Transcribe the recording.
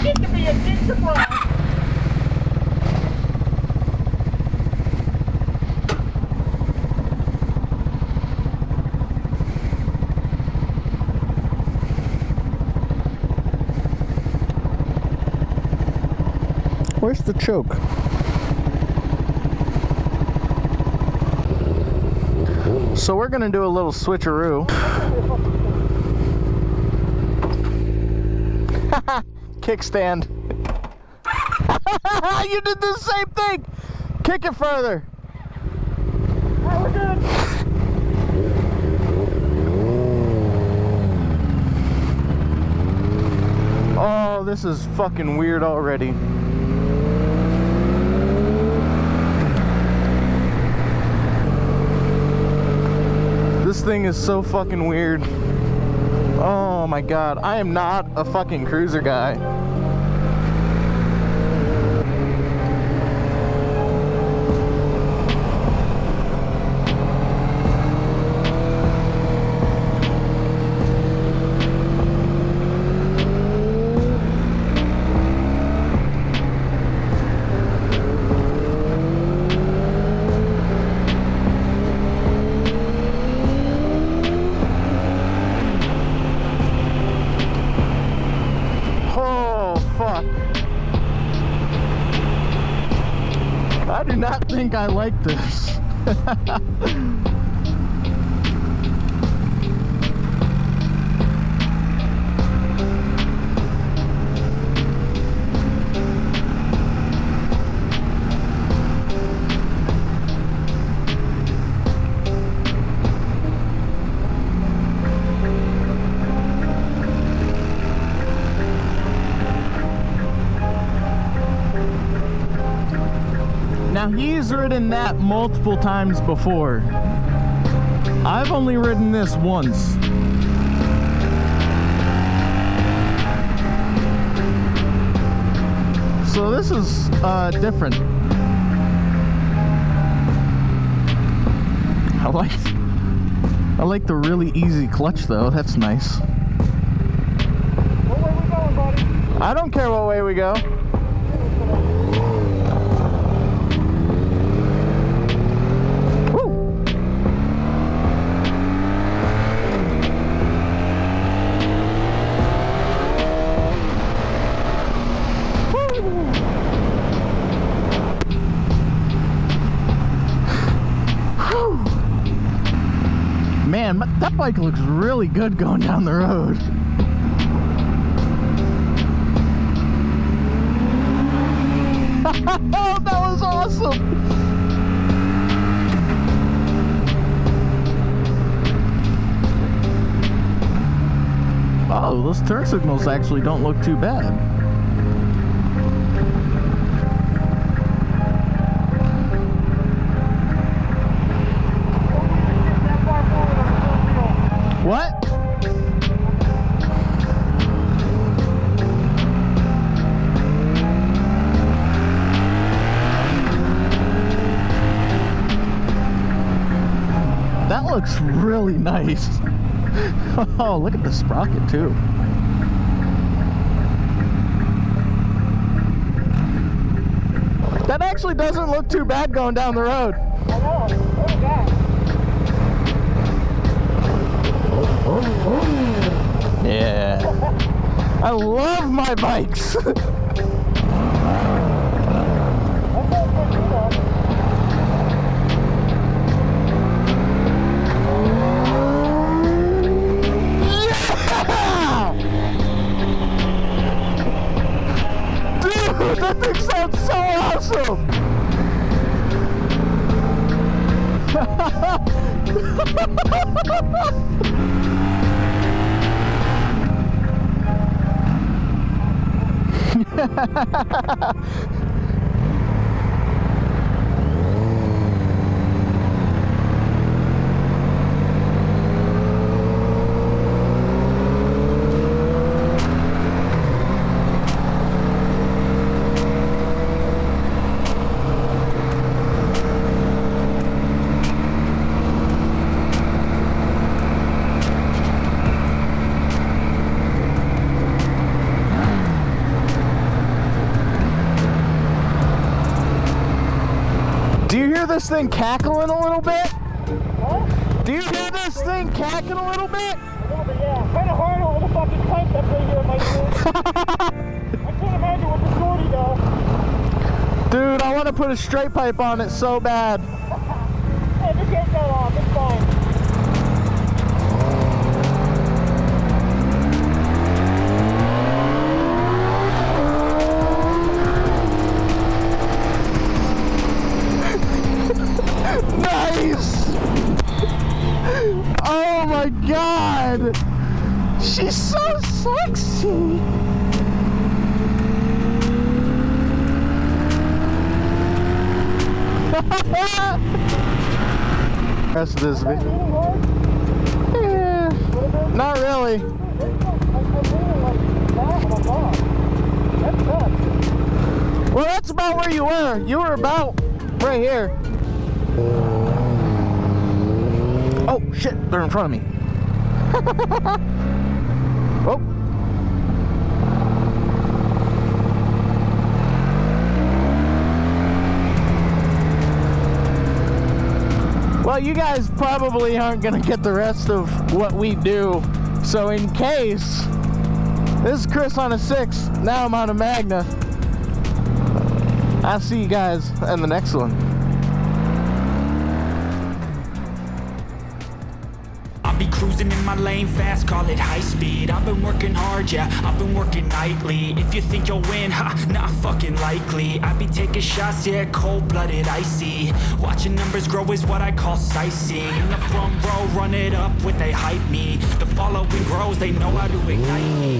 get to be a decent ride. Where's the choke? So we're gonna do a little switcheroo. Kickstand. You did the same thing. Kick it further. Alright, we're good. Oh, this is fucking weird already. This thing is so fucking weird. Oh my god, I am not a fucking cruiser guy. I do not think I like this. Now he's ridden that multiple times before. I've only ridden this once. So this is different. I like the really easy clutch though, that's nice. What way we going, buddy? I don't care what way we go. Man, that bike looks really good going down the road. Oh, that was awesome! Oh, those turn signals actually don't look too bad. What? That looks really nice. Oh, look at the sprocket too. That actually doesn't look too bad going down the road. I know. Oh, God. Yeah. I love my bikes. Yeah! Dude, that thing sounds so awesome. this thing cackling a little bit? Huh? Do you hear this thing cackling a little bit? A little bit, yeah. Kind of hard over the fucking pipe that's right here in my suit. I can't imagine what the shorty does. Dude, I want to put a straight pipe on it so bad. Hey, just get that off. It's fine. Nice! Oh my god! She's so sexy! Rest of this video. Yeah, not really. Well, that's about where you were. You were about right here. Oh shit, they're in front of me. Oh. Well, you guys probably aren't gonna get the rest of what we do. So in case, this is Chris on a 6. Now I'm on a Magna. I'll see you guys in the next one. Be cruising in my lane fast, call it high speed. I've been working hard, yeah, I've been working nightly. If you think you'll win, ha, not fucking likely. I be taking shots, yeah, cold-blooded, icy. Watching numbers grow is what I call sightseeing. In the front row, run it up when they hype me. The following grows, they know how to ignite me.